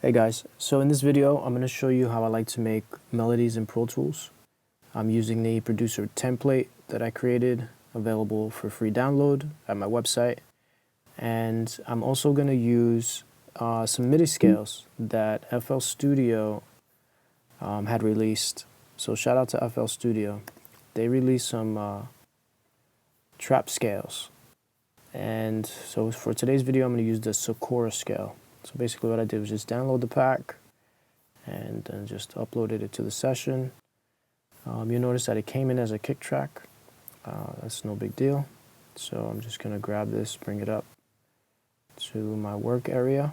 Hey guys, so in this video I'm going to show you how I like to make melodies in Pro Tools. I'm using the producer template that I created, available for free download at my website, and I'm also going to use some MIDI scales that FL Studio had released. So shout out to FL Studio. They released some trap scales, and so for today's video I'm going to use the Sakura scale. So basically what I did was just download the pack and then just uploaded it to the session. You'll notice that it came in as a kick track. That's no big deal. So I'm just going to grab this, bring it up to my work area.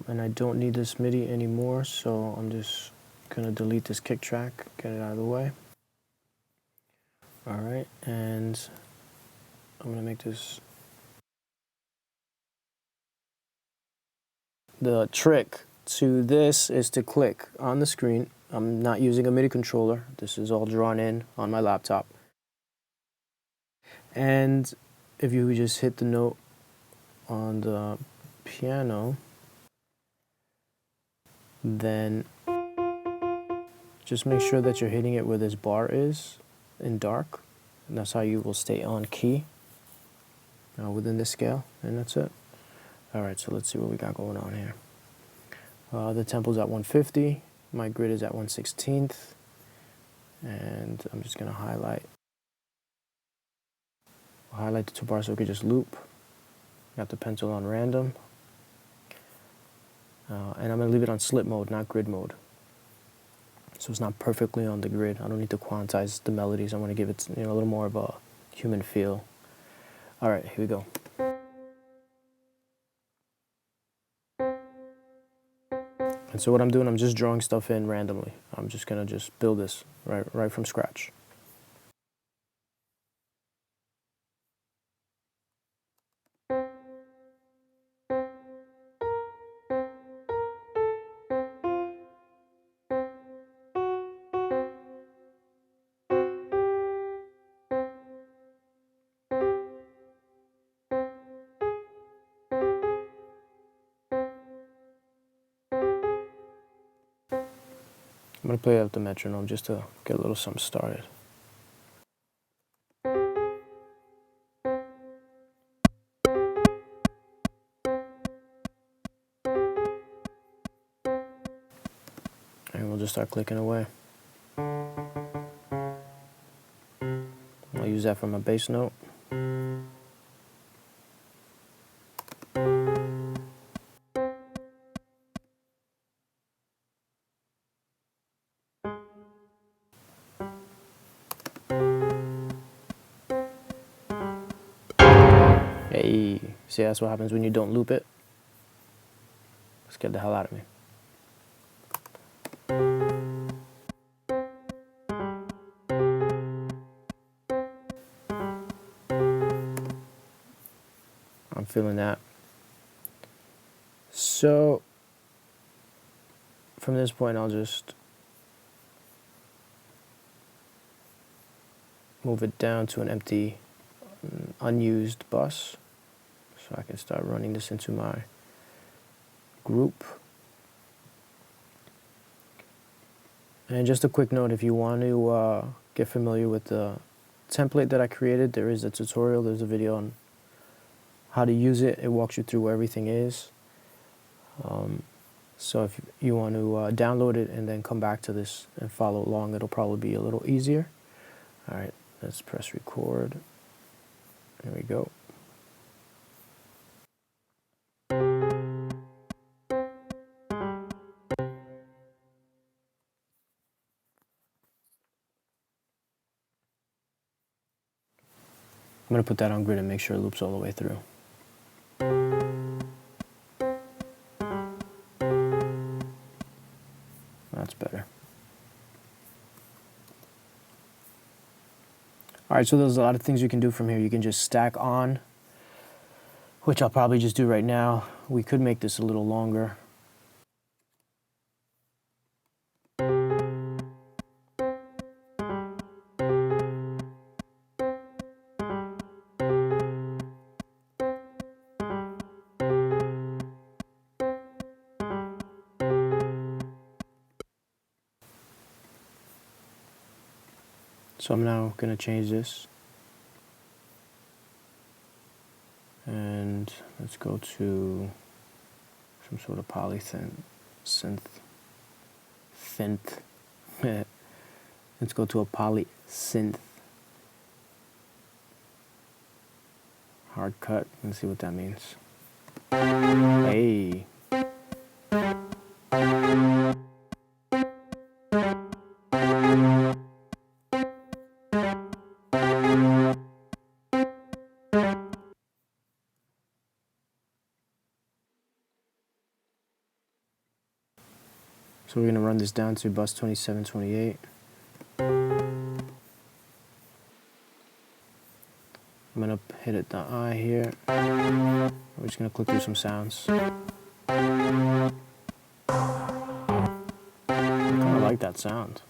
And I don't need this MIDI anymore, so I'm just going to delete this kick track, get it out of the way. Alright, and I'm going to make this. The trick to this is to click on the screen. I'm not using a MIDI controller. This is all drawn in on my laptop. And if you just hit the note on the piano, then just make sure that you're hitting it where this bar is in dark. And that's how you will stay on key within this scale. And that's it. Alright, so let's see what we got going on here. The tempo's at 150, my grid is at 1/16, and I'm just going to highlight the two bars so we can just loop. Got the pencil on random, and I'm going to leave it on slip mode, not grid mode. So it's not perfectly on the grid. I don't need to quantize the melodies. I want to give it a little more of a human feel. Alright, here we go. And so what I'm doing, I'm just drawing stuff in randomly. I'm just going to just build this right from scratch. I'm going to play out the metronome just to get a little something started. And we'll just start clicking away. I'll use that for my bass note. Hey, see, that's what happens when you don't loop it. Scared the hell out of me. I'm feeling that. So from this point, I'll just move it down to an empty, unused bus, so I can start running this into my group. And just a quick note, if you want to get familiar with the template that I created, there is a tutorial, there's a video on how to use it. It walks you through where everything is. So if you want to download it and then come back to this and follow along, it'll probably be a little easier. Alright, let's press record. There we go. I'm going to put that on grid and make sure it loops all the way through. That's better. Alright, so there's a lot of things you can do from here. You can just stack on, which I'll probably just do right now. We could make this a little longer. So I'm now going to change this. And let's go to some sort of synth. Let's go to a poly synth. Hard cut. Let's see what that means. Hey. So we're going to run this down to bus 2728. I'm going to hit it the I here. We're just going to click through some sounds. I kind of like that sound.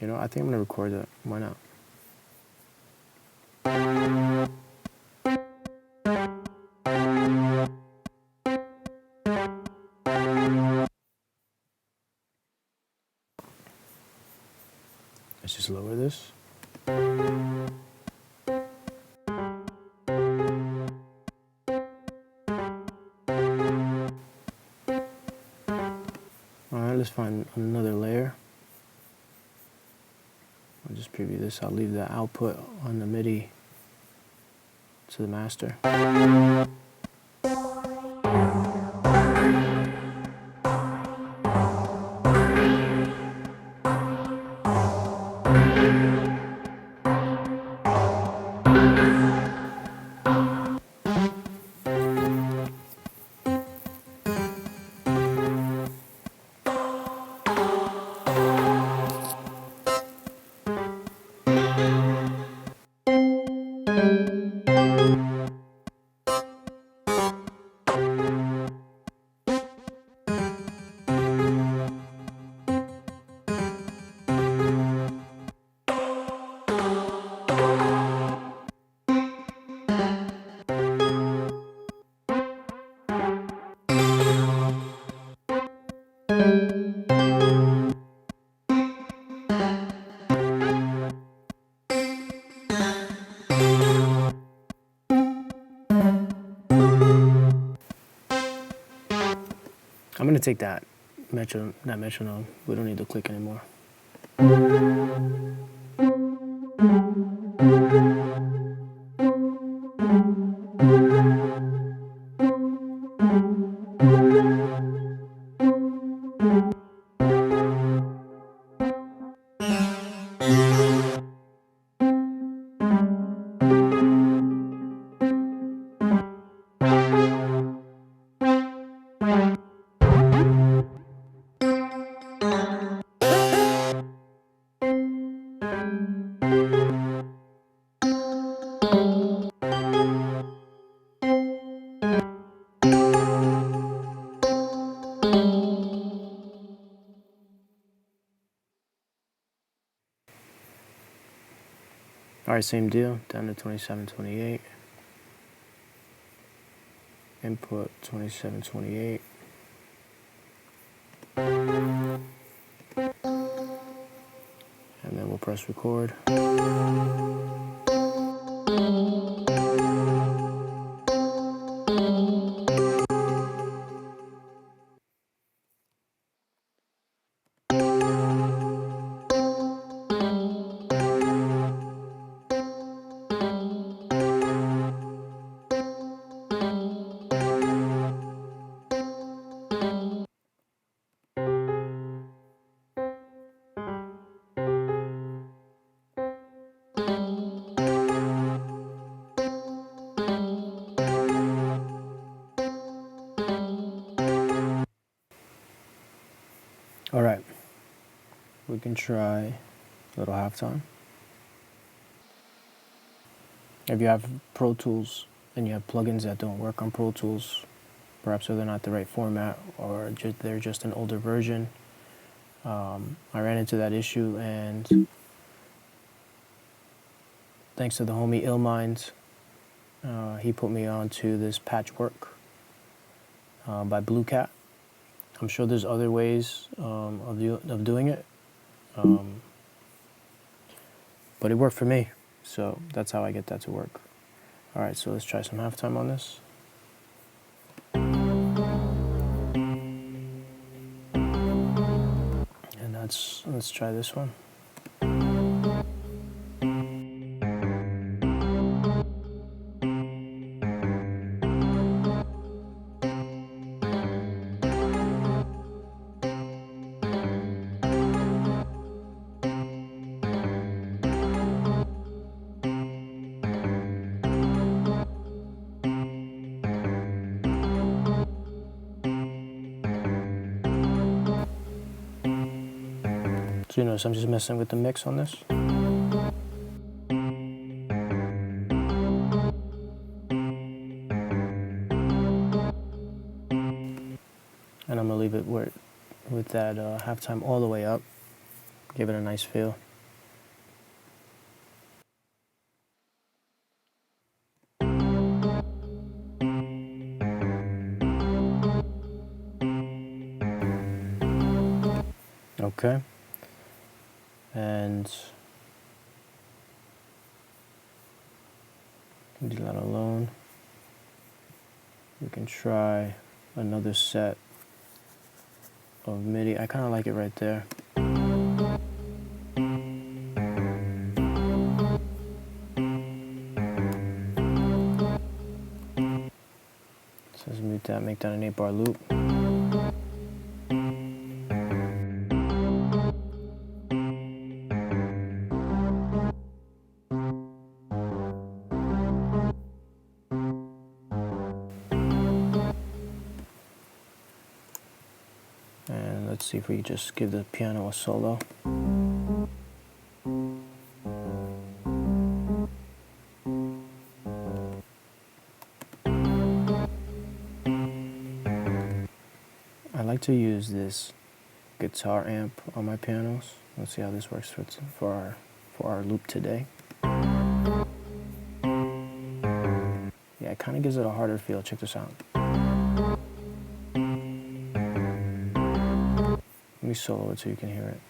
You know, I think I'm going to record that. Why not? Let's just lower this. Alright, let's find another layer. I'll just preview this. I'll leave the output on the MIDI to the master. I'm going to take that metronome. We don't need to click anymore. Alright, same deal, down to 2728. Input 2728. And then we'll press record. All right, we can try a little halftime. If you have Pro Tools and you have plugins that don't work on Pro Tools, perhaps they're not the right format or they're just an older version, I ran into that issue, and thanks to the homie Illmind, he put me onto this Patchwork by Blue Cat. I'm sure there's other ways of doing it, but it worked for me, so that's how I get that to work. All right, so let's try some halftime on this. And let's try this one. So you notice I'm just messing with the mix on this. And I'm gonna leave it with that halftime all the way up. Give it a nice feel. Okay. And leave that alone. We can try another set of MIDI. I kind of like it right there. So let's mute that, make that an 8-bar loop. And let's see if we just give the piano a solo. I like to use this guitar amp on my pianos. Let's see how this works for our loop today. Yeah, it kind of gives it a harder feel. Check this out. Let me solo it so you can hear it.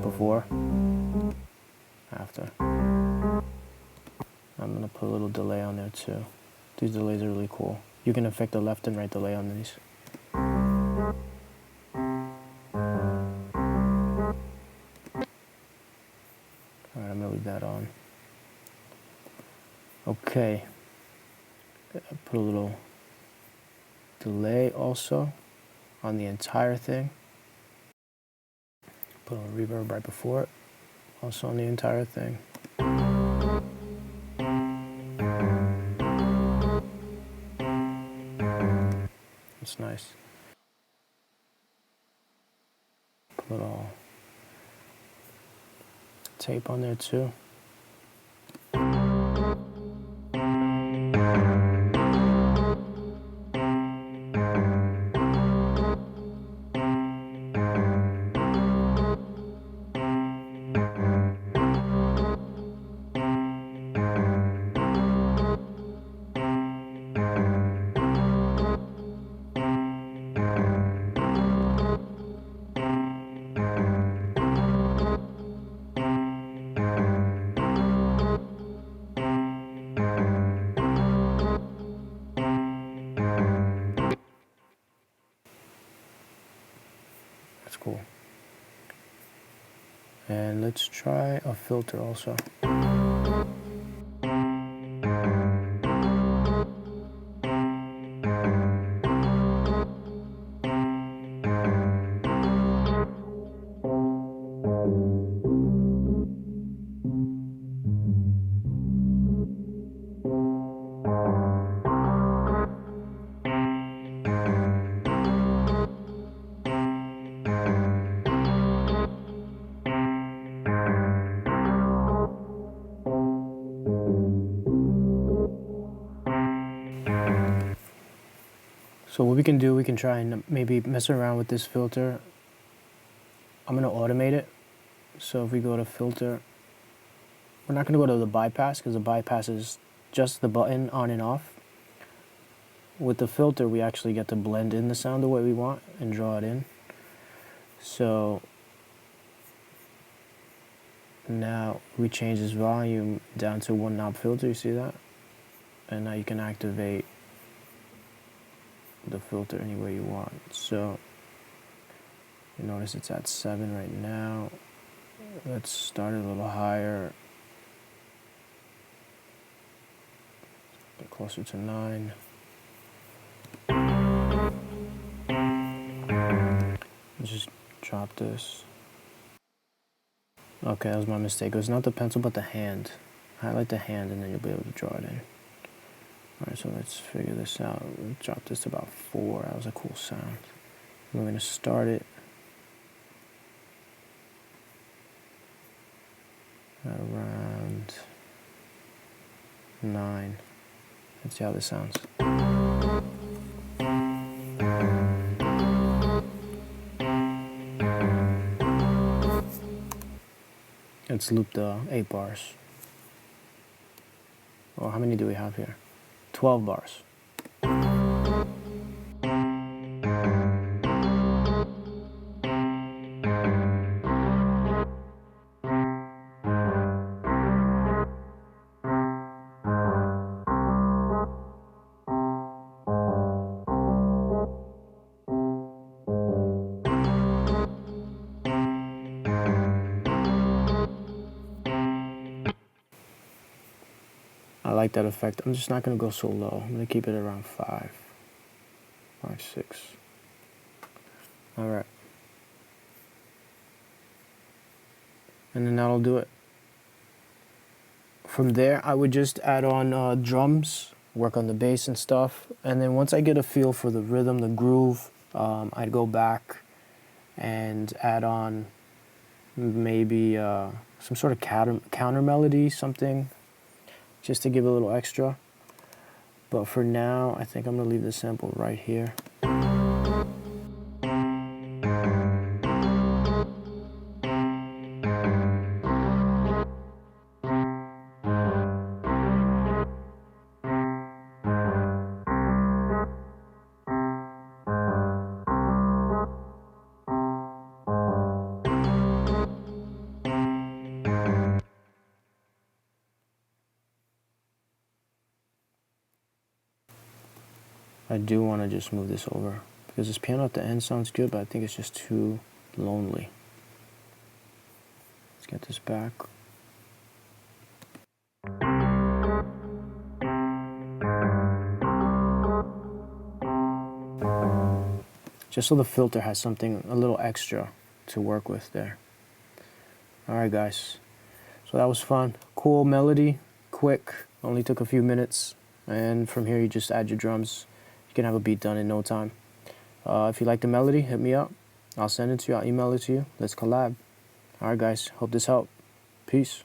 Before, after. I'm gonna put a little delay on there too. These delays are really cool. You can affect the left and right delay on these. Alright, I'm gonna leave that on. Okay. Put a little delay also on the entire thing. Put a reverb right before it, also on the entire thing. It's nice. Put a little tape on there too. That's cool. And let's try a filter also. So what we can do, we can try and maybe mess around with this filter. I'm gonna automate it. So if we go to filter, we're not gonna go to the bypass because the bypass is just the button on and off. With the filter, we actually get to blend in the sound the way we want and draw it in. So now we change this volume down to 1 knob filter, you see that? And now you can activate the filter any way you want. So you notice it's at 7 right now. Let's start it a little higher. Get closer to 9. Just drop this. Okay, that was my mistake. It was not the pencil, but the hand. Highlight the hand and then you'll be able to draw it in. Alright, so let's figure this out. We'll drop this to about 4. That was a cool sound. We're going to start it at around 9. Let's see how this sounds. Let's loop the 8 bars. Well, how many do we have here? 12 bars. I like that effect. I'm just not going to go so low. I'm going to keep it around 5, 6. All right. And then that'll do it. From there, I would just add on drums, work on the bass and stuff. And then once I get a feel for the rhythm, the groove, I'd go back and add on maybe some sort of counter melody, something, just to give it a little extra. But for now, I think I'm going to leave the sample right here. I do want to just move this over because this piano at the end sounds good, but I think it's just too lonely. Let's get this back. Just so the filter has something a little extra to work with there. Alright guys, so that was fun. Cool melody, quick, only took a few minutes, and from here you just add your drums. You can have a beat done in no time. If you like the melody, hit me up. I'll send it to you, I'll email it to you. Let's collab. Alright guys, hope this helped. Peace.